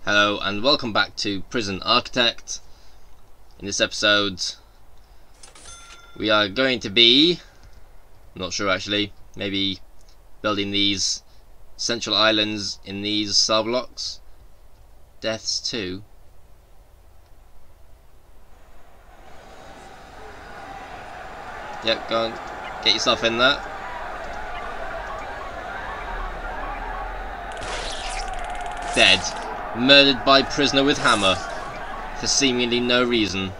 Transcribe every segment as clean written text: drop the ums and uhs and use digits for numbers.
Hello and welcome back to Prison Architect. In this episode we are going to be, I'm not sure actually, maybe building these central islands in these cell blocks. Deaths too. Yep, go on, get yourself in there. Dead. Murdered by prisoner with hammer for seemingly no reason.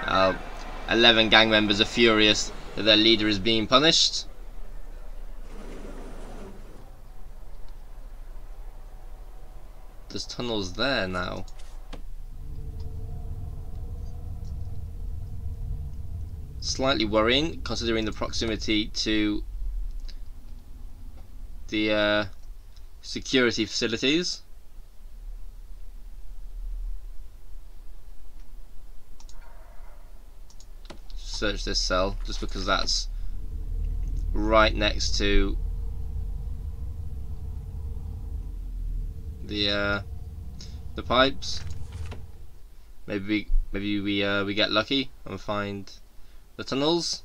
Uh, 11 gang members are furious that their leader is being punished. There's tunnels there now. Slightly worrying, considering the proximity to the security facilities. Search this cell, just because that's right next to the pipes. Maybe we get lucky and find the tunnels.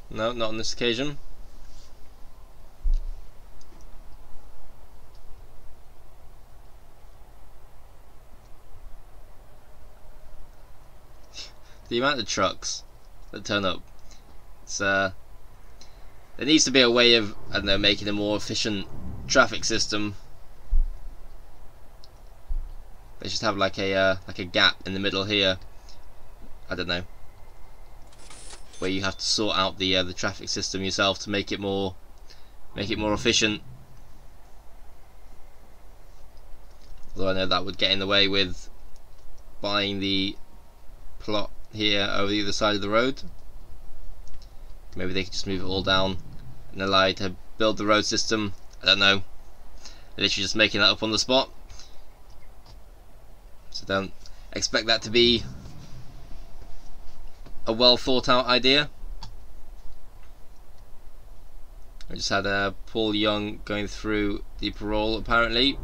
No, not on this occasion. The amount of trucks that turn up, it's there needs to be a way of, I don't know, making a more efficient traffic system. They should have like a gap in the middle here. I don't know, where you have to sort out the traffic system yourself to make it more efficient. Although I know that would get in the way with buying the plot here over the other side of the road. Maybe they could just move it all down and allow you to build the road system. I don't know. They're literally just making that up on the spot. So don't expect that to be a well thought out idea. I just had Paul Young going through the parole apparently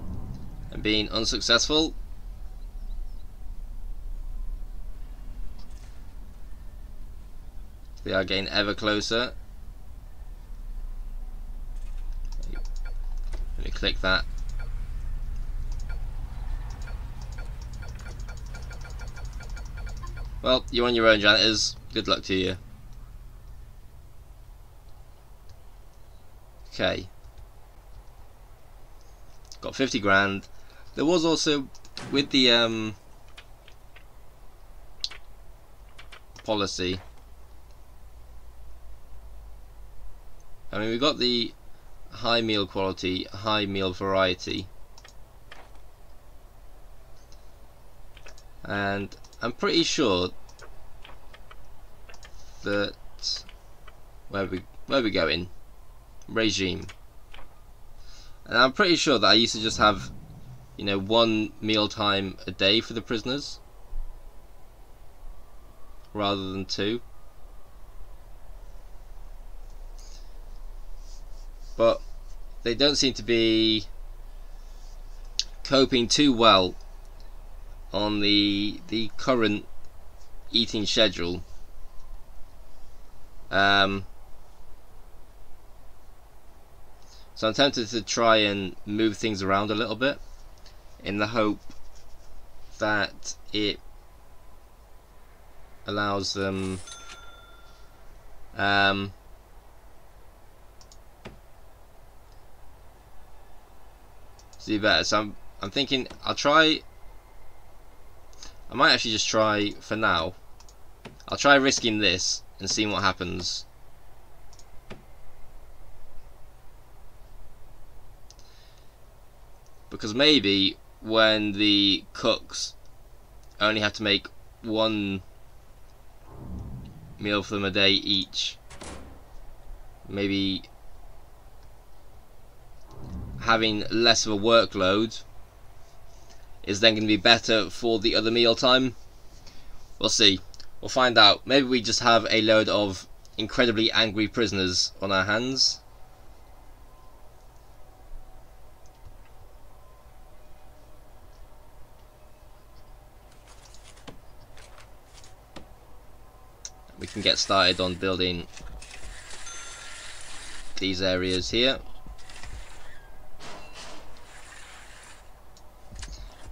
and being unsuccessful. They are getting ever closer. Let me click that. Well, you're on your own, janitors. Good luck to you. Okay. Got 50 grand. There was also, with the policy, I mean, we got the high meal quality, high meal variety, and I'm pretty sure that where we going? Regime. And I'm pretty sure that I used to just have, you know, one meal time a day for the prisoners rather than two. But they don't seem to be coping too well on the current eating schedule. So I'm tempted to try and move things around a little bit in the hope that it allows them to do better. So I'm thinking I might actually just try for now. I'll try risking this and seeing what happens. Because maybe when the cooks only have to make one meal for them a day each, maybe having less of a workload is then going to be better for the other meal time. We'll see. We'll find out. Maybe we just have a load of incredibly angry prisoners on our hands. We can get started on building these areas here.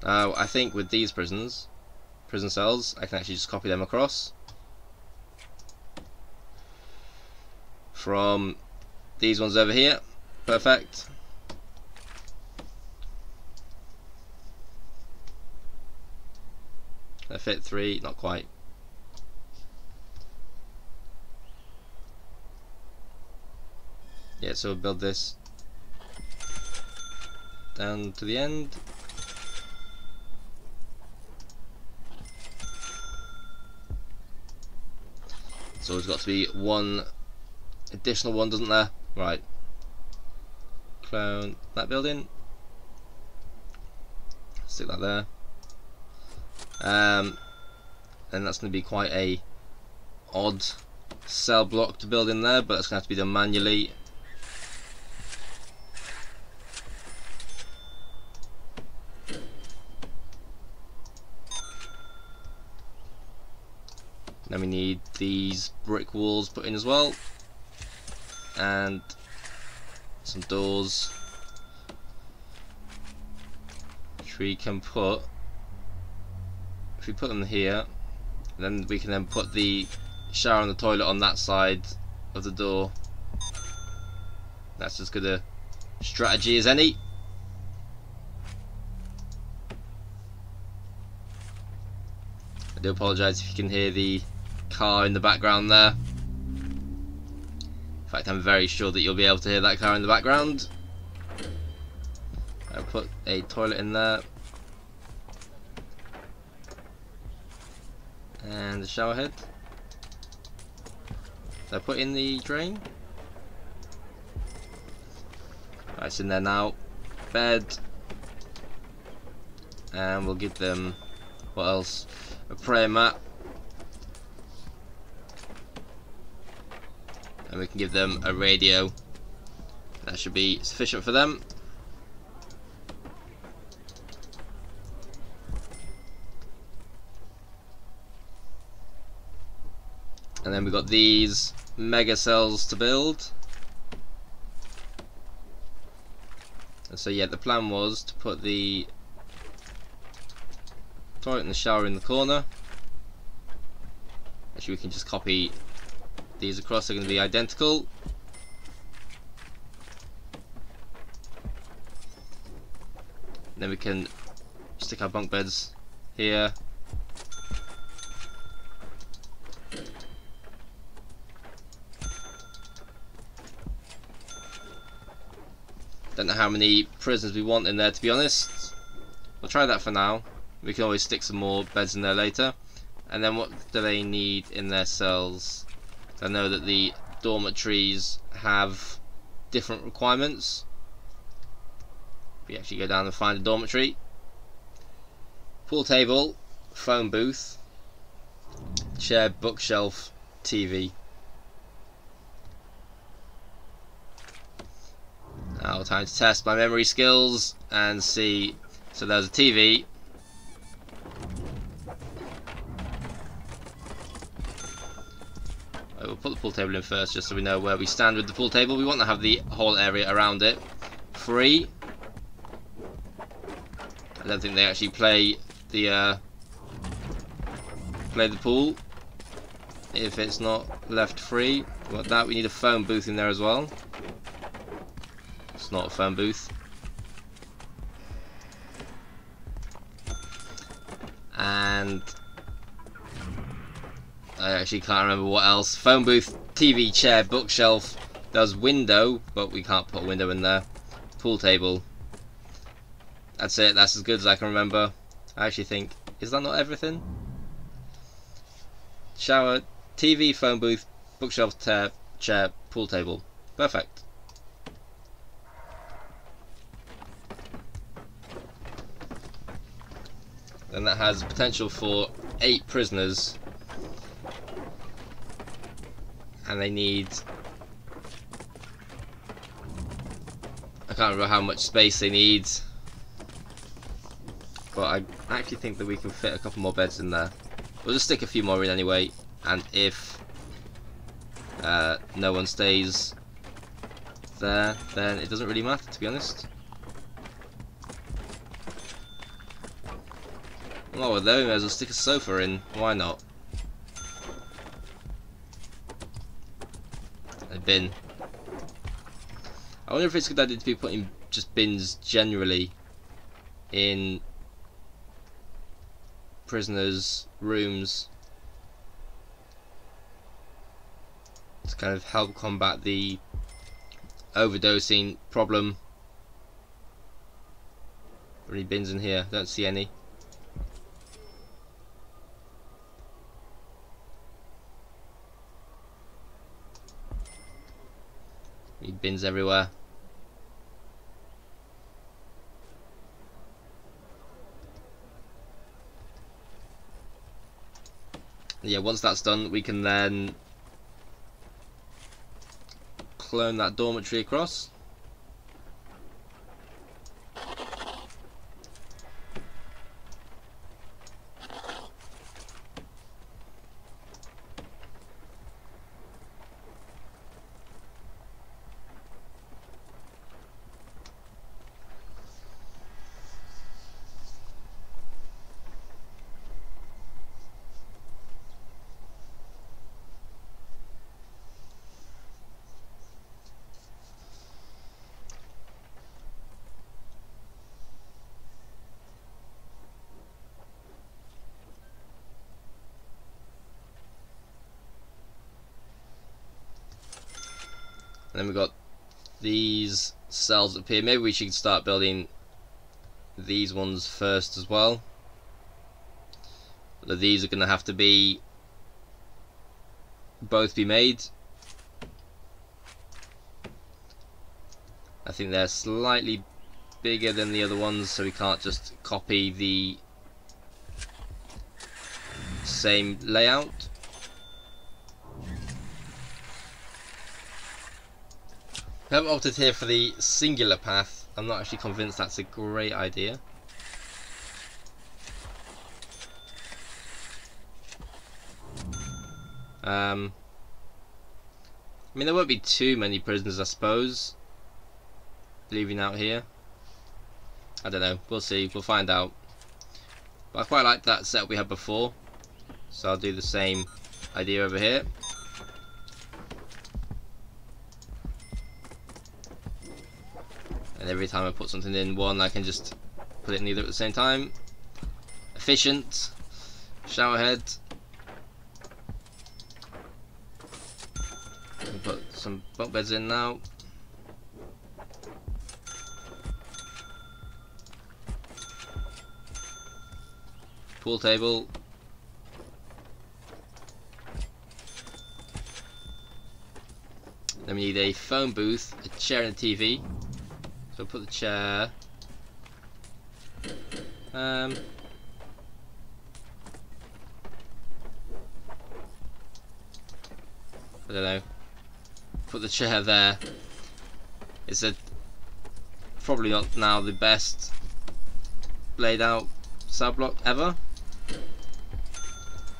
Now I think with these prison cells, I can actually just copy them across from these ones over here. Perfect. They fit 3, not quite. Yeah, so we'll build this down to the end. So there's got to be one additional one, doesn't there? Right. Clone that building. Stick that there. And that's going to be quite a odd cell block to build in there, but it's going to have to be done manually. Then we need these brick walls put in as well, and some doors which we can put, if we put them here, then we can then put the shower and the toilet on that side of the door. That's as good a strategy as any. I do apologise if you can hear the car in the background there. In fact, I'm very sure that you'll be able to hear that car in the background. I'll put a toilet in there. And the shower head. Did I put in the drain? Right, it's in there now. Bed. And we'll give them, what else? A prayer mat. And we can give them a radio. That should be sufficient for them. And then we've got these mega cells to build. And so yeah, the plan was to put the toilet and the shower in the corner. Actually, we can just copy these across, they're going to be identical. And then we can stick our bunk beds here. Don't know how many prisoners we want in there, to be honest. We'll try that for now. We can always stick some more beds in there later. And then what do they need in their cells? I know that the dormitories have different requirements. We actually go down and find a dormitory. Pool table, phone booth, chair, bookshelf, TV. Now time to test my memory skills and see. So there's a TV. We'll put the pool table in first just so we know where we stand with the pool table. We want to have the whole area around it free. I don't think they actually play the pool if it's not left free. We want that. We need a phone booth in there as well. It's not a phone booth. And I actually can't remember what else. Phone booth, TV, chair, bookshelf. There's window, but we can't put a window in there. Pool table. That's it. That's as good as I can remember. I actually think, is that not everything? Shower, TV, phone booth, bookshelf, chair, pool table. Perfect. and that has potential for 8 prisoners, and they need, I can't remember how much space they need, but I actually think that we can fit a couple more beds in there. We'll just stick a few more in anyway, and if no one stays there, then it doesn't really matter, to be honest. Oh, well, there we may as well stick a sofa in. Why not? A bin. I wonder if it's a good idea to be putting just bins generally in prisoners' rooms to kind of help combat the overdosing problem. Any bins in here? Don't see any. Need bins everywhere. Yeah, once that's done, we can then clone that dormitory across. And then we've got these cells up here. Maybe we should start building these ones first as well. But these are going to have to be both be made. I think they're slightly bigger than the other ones, so we can't just copy the same layout. I have opted here for the singular path. I'm not actually convinced that's a great idea. I mean, there won't be too many prisoners, I suppose, leaving out here. I don't know, we'll see, we'll find out. But I quite like that setup we had before, so I'll do the same idea over here. And every time I put something in one, I can just put it in the other at the same time. Efficient. Shower head. Put some bunk beds in now. Pool table. Then we need a phone booth, a chair and a TV. So put the chair. I don't know. Put the chair there. It's probably not now the best laid out cell block ever.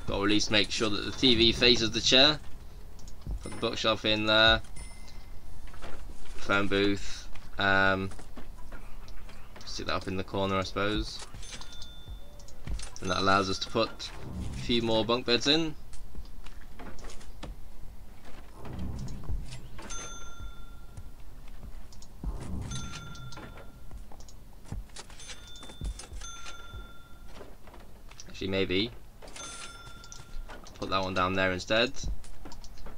But at least make sure that the TV faces the chair. Put the bookshelf in there. Phone booth. Stick that up in the corner, I suppose. And that allows us to put a few more bunk beds in. Actually, maybe I'll put that one down there instead.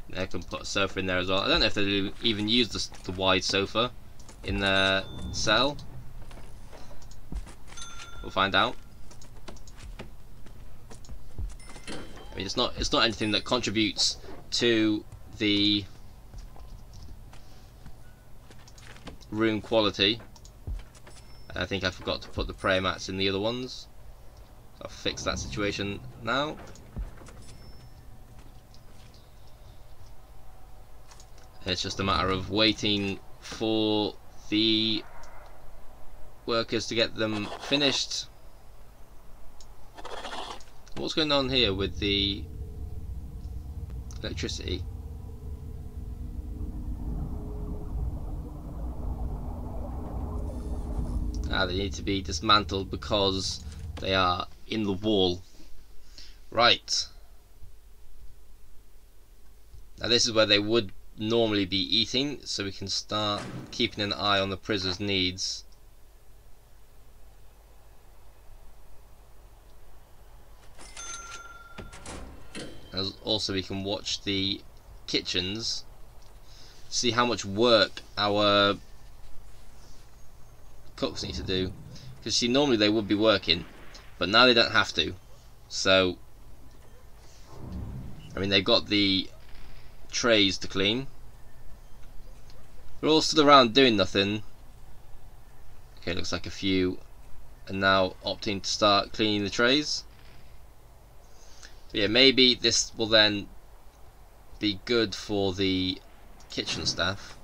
And I can put a sofa in there as well. I don't know if they even use the wide sofa in the cell. We'll find out. I mean, it's not anything that contributes to the room quality. I think I forgot to put the prayer mats in the other ones, I'll fix that situation now. It's just a matter of waiting for the workers to get them finished. What's going on here with the electricity? Ah, they need to be dismantled because they are in the wall. Right. Now this is where they would normally be eating, so we can start keeping an eye on the prisoners' needs. As also we can watch the kitchens, see how much work our cooks need to do, because see, normally they would be working, but now they don't have to. So I mean, they've got the trays to clean. They're all stood around doing nothing. Okay, looks like a few are now opting to start cleaning the trays. But yeah, maybe this will then be good for the kitchen staff.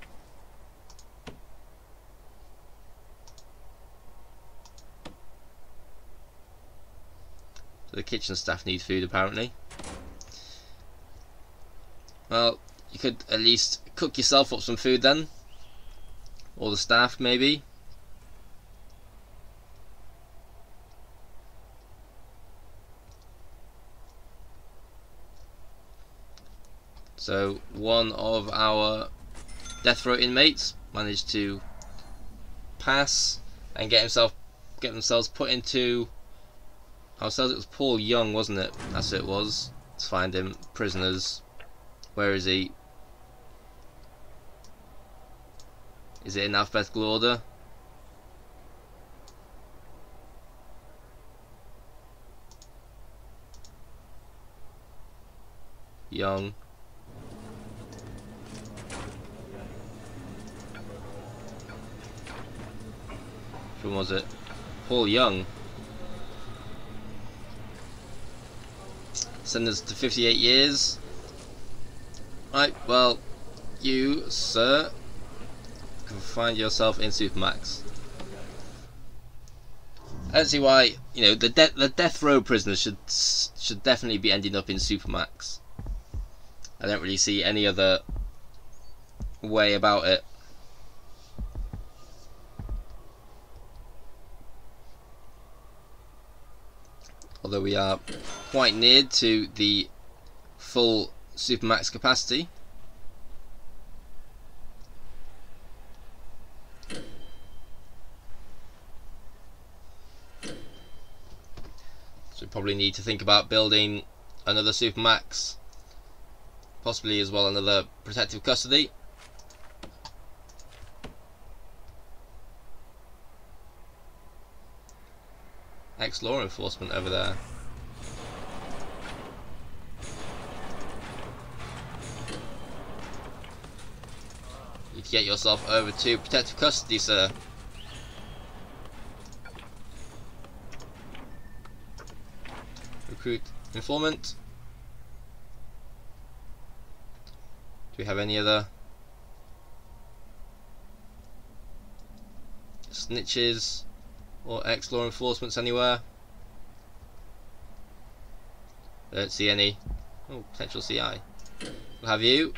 So the kitchen staff need food apparently. Well, you could at least cook yourself up some food then, or the staff maybe. So one of our death row inmates managed to pass and get themselves put into ourselves. It was Paul Young, wasn't it? That's who it was. Let's find him. Prisoners. Where is he? Is it in alphabetical order? Young. Which one was it? Paul Young. Sentenced to 58 years. Right, well, you, sir, can find yourself in Supermax. I don't see why, you know, the death row prisoners should definitely be ending up in Supermax. I don't really see any other way about it. Although we are quite near to the full Supermax capacity. So we probably need to think about building another Supermax, possibly as well another protective custody. Ex-law enforcement over there. You can get yourself over to protective custody, sir. Recruit informant. Do we have any other snitches or ex-law enforcements anywhere? I don't see any. Oh, potential CI. We'll have you.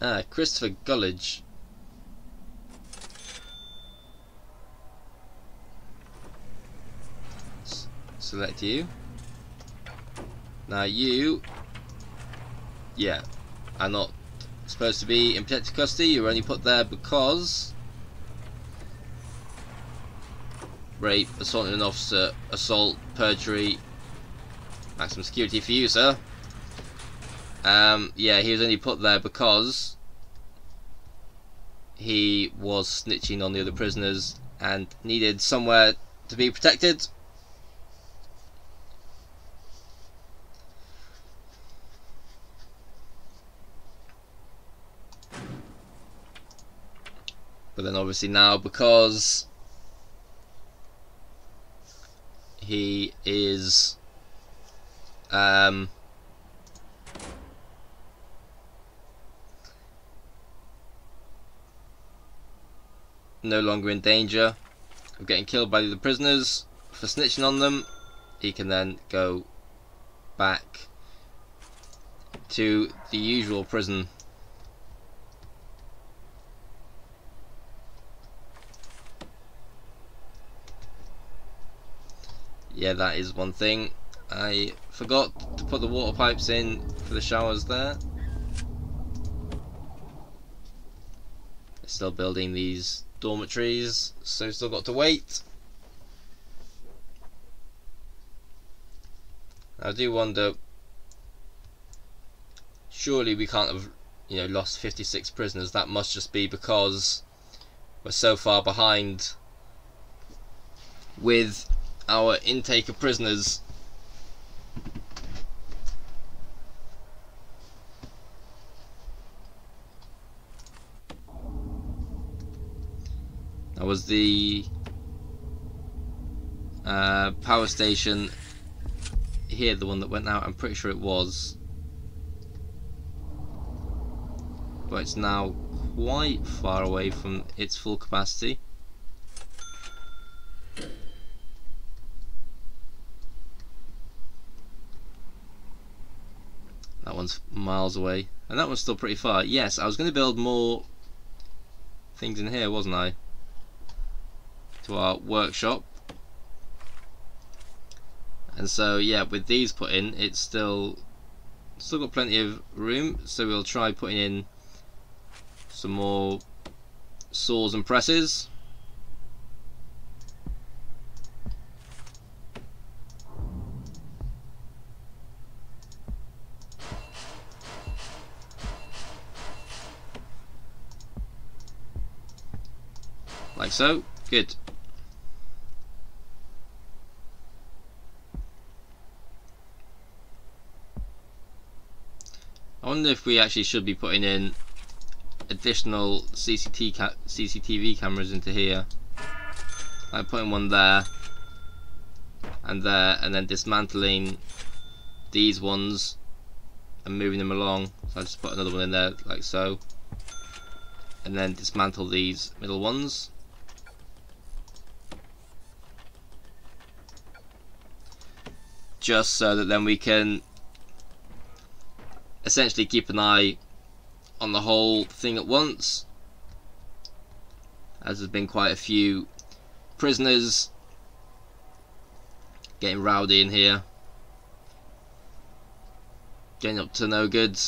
Ah, Christopher Gullidge. Select you. Now you, yeah, are not supposed to be in protective custody. You're only put there because rape, assaulting an officer, assault, perjury, maximum security for you, sir. Yeah, he was only put there because he was snitching on the other prisoners and needed somewhere to be protected. But then obviously now, because he is no longer in danger of getting killed by the prisoners for snitching on them, he can then go back to the usual prison. Yeah, that is one thing. I forgot to put the water pipes in for the showers there. They're still building these dormitories, so still got to wait. I do wonder, surely we can't have, lost 56 prisoners. That must just be because we're so far behind with our intake of prisoners. That was the power station here, the one that went out. I'm pretty sure it was, but it's now quite far away from its full capacity. That one's miles away, and that one's still pretty far. Yes, I was going to build more things in here, wasn't I? To our workshop. And so yeah, with these put in, it's still got plenty of room, so we'll try putting in some more saws and presses. Like so. Good. I wonder if we actually should be putting in additional CCTV cameras into here. Like putting one there, and then dismantling these ones and moving them along. So I just put another one in there like so, and then dismantle these middle ones. Just so that then we can essentially keep an eye on the whole thing at once, as there's been quite a few prisoners getting rowdy in here, getting up to no good,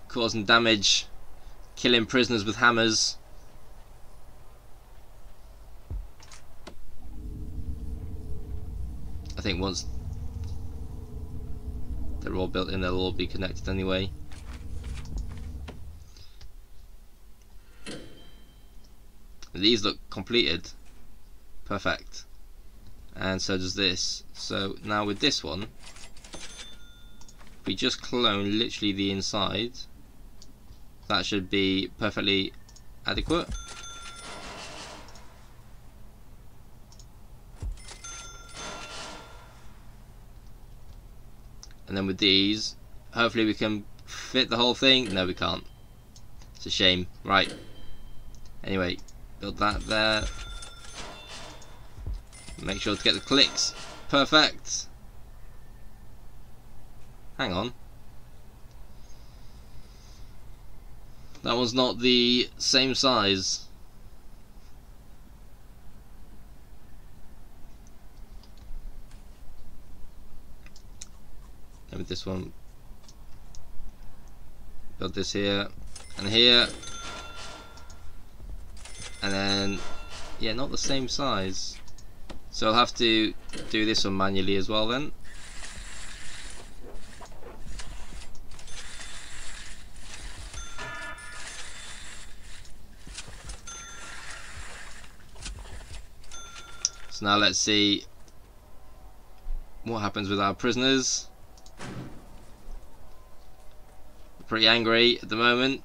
causing damage, killing prisoners with hammers. I think once they're all built in, they'll all be connected anyway. These look completed. Perfect. And so does this. So now with this one, we just clone literally the inside. That should be perfectly adequate. And then with these, hopefully we can fit the whole thing. No, we can't. It's a shame. Right. Anyway, build that there. Make sure to get the clicks perfect. Hang on. That one's not the same size. And with this one, build this here and here, and then yeah, not the same size, so I'll have to do this one manually as well then. So now let's see what happens with our prisoners. Pretty angry at the moment.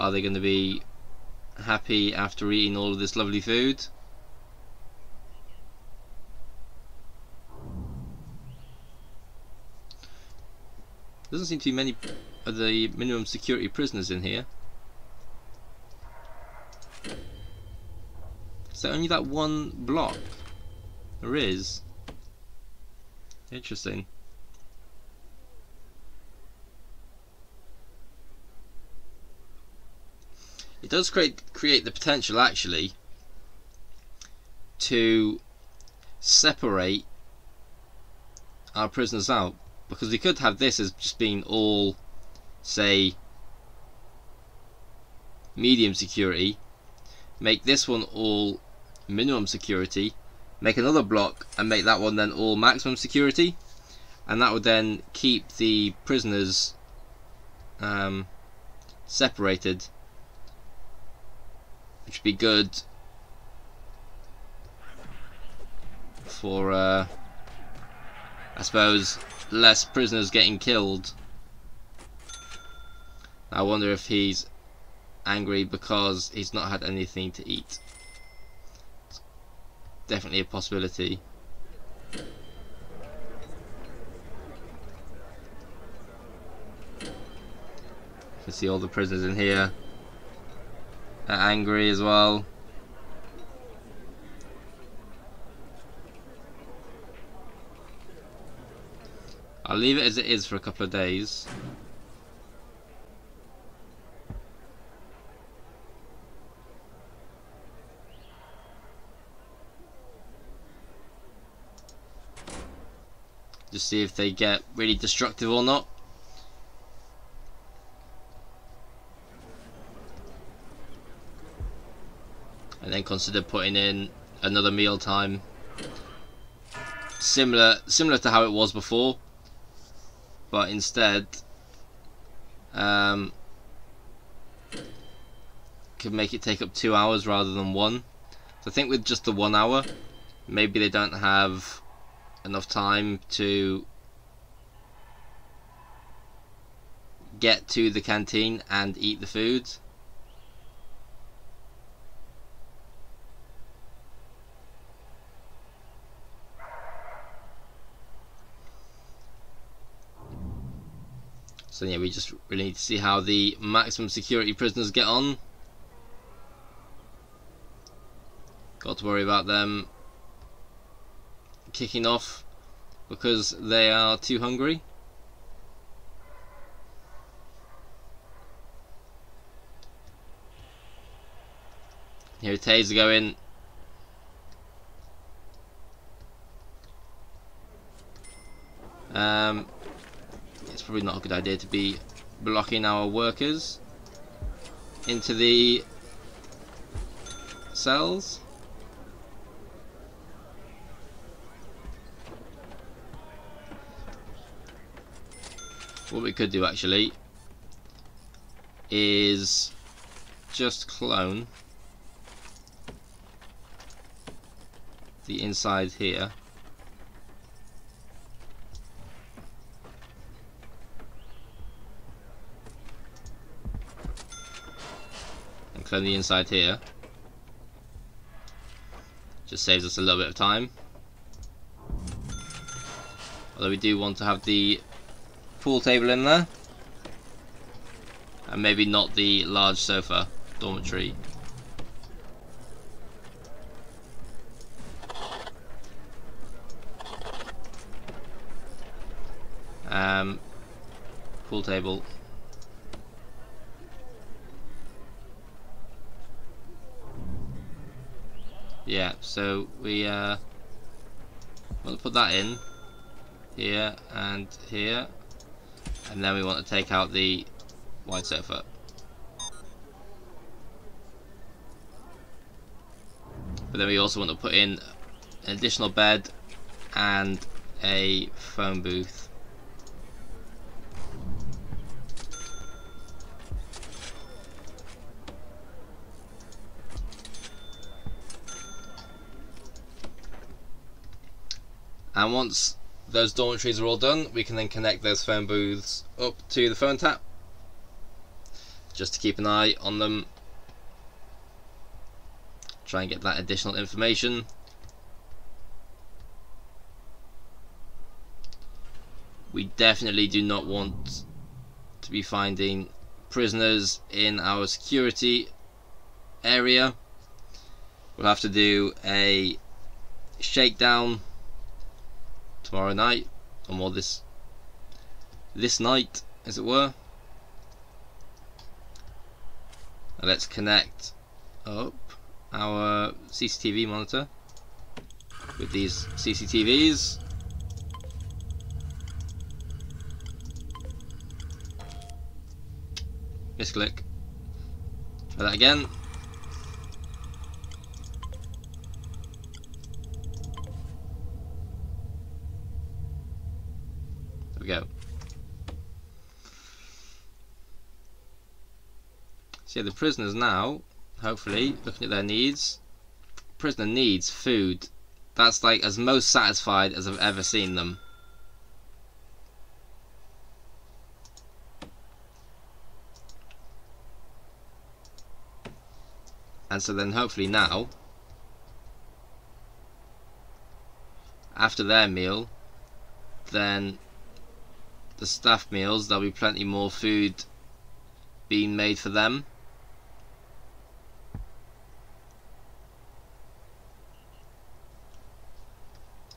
Are they going to be happy after eating all of this lovely food? Doesn't seem to be many of the minimum security prisoners in here. Is there only that one block? There is. Interesting. It does create the potential actually to separate our prisoners out, because we could have this as just being all, say, medium security, make this one all minimum security, make another block and make that one then all maximum security, and that would then keep the prisoners separated, which would be good for I suppose less prisoners getting killed. I wonder if he's angry because he's not had anything to eat. It's definitely a possibility. You can see all the prisoners in here are angry as well. I'll leave it as it is for a couple of days. Just see if they get really destructive or not. And then consider putting in another meal time. Similar to how it was before, but instead could make it take up 2 hours rather than 1. So I think with just the 1 hour, maybe they don't have enough time to get to the canteen and eat the food. So yeah, we just really need to see how the maximum security prisoners get on. Got to worry about them kicking off because they are too hungry. Here taser going. It's probably not a good idea to be blocking our workers into the cells. What we could do actually is just clone the inside here. And clone the inside here. Just saves us a little bit of time. Although we do want to have the pool table in there. And maybe not the large sofa dormitory. Pool table. Yeah, so we want to put that in here and here, and then we want to take out the wide sofa. But then we also want to put in an additional bed and a phone booth. And once those dormitories are all done, we can then connect those phone booths up to the phone tap. just to keep an eye on them, try and get that additional information. We definitely do not want to be finding prisoners in our security area. We'll have to do a shakedown tomorrow night, or more this night, as it were. And let's connect up our CCTV monitor with these CCTVs. Misclick. Try that again. There we go. So yeah, the prisoners now, hopefully, looking at their needs. Prisoner needs food. That's like as most satisfied as I've ever seen them. And so then hopefully now, after their meal, then the staff meals, there'll be plenty more food being made for them.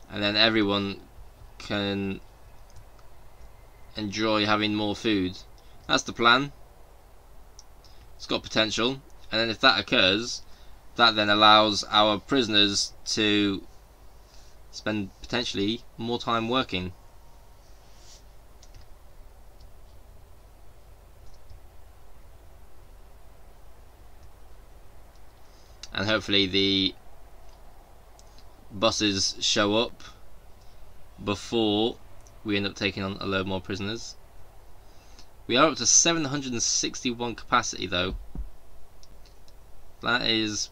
And then everyone can enjoy having more food. That's the plan. It's got potential. And then if that occurs, that then allows our prisoners to spend potentially more time working. And hopefully the buses show up before we end up taking on a load more prisoners. We are up to 761 capacity though. That is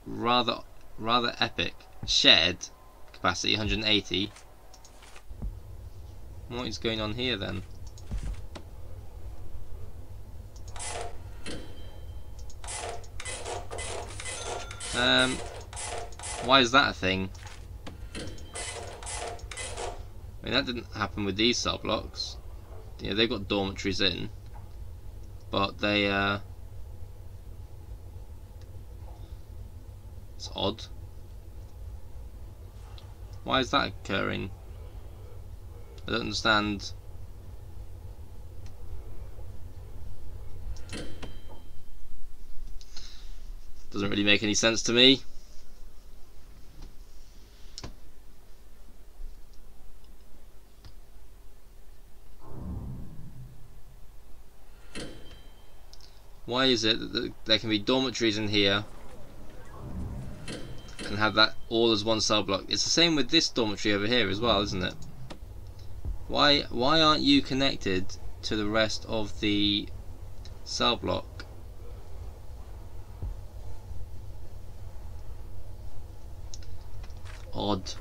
rather epic. Shared capacity 180. What is going on here then? Why is that a thing? I mean, that didn't happen with these cell blocks. You know, they've got dormitories in, but they it's odd. Why is that occurring? I don't understand. Doesn't really make any sense to me. Why is it that there can be dormitories in here and have that all as one cell block? It's the same with this dormitory over here as well, isn't it? Why aren't you connected to the rest of the cell block? Odd.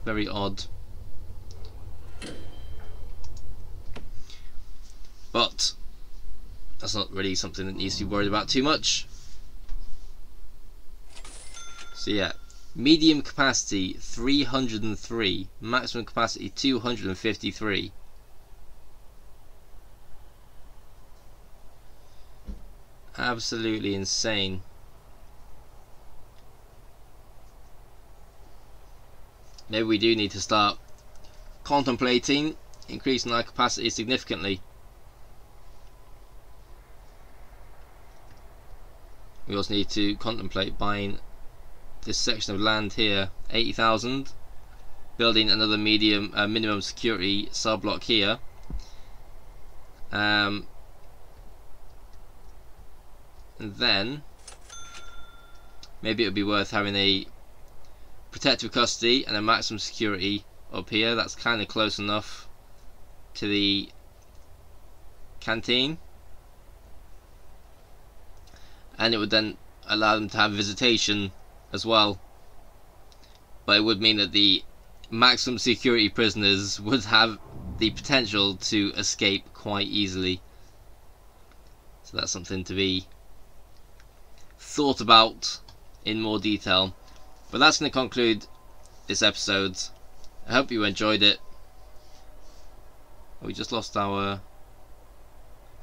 Very odd. But that's not really something that needs to be worried about too much. So yeah, medium capacity 303, maximum capacity 253. Absolutely insane. Maybe we do need to start contemplating increasing our capacity significantly. We also need to contemplate buying this section of land here, 80,000, building another minimum security cell block here, and then maybe it would be worth having a protective custody and a maximum security up here. That's kind of close enough to the canteen, and it would then allow them to have visitation as well, but it would mean that the maximum security prisoners would have the potential to escape quite easily. So that's something to be thought about in more detail. But that's going to conclude this episode. I hope you enjoyed it. We just lost our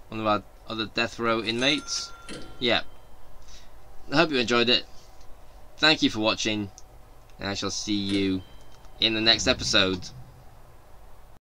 one of our other death row inmates. Yeah. I hope you enjoyed it. Thank you for watching, and I shall see you in the next episode.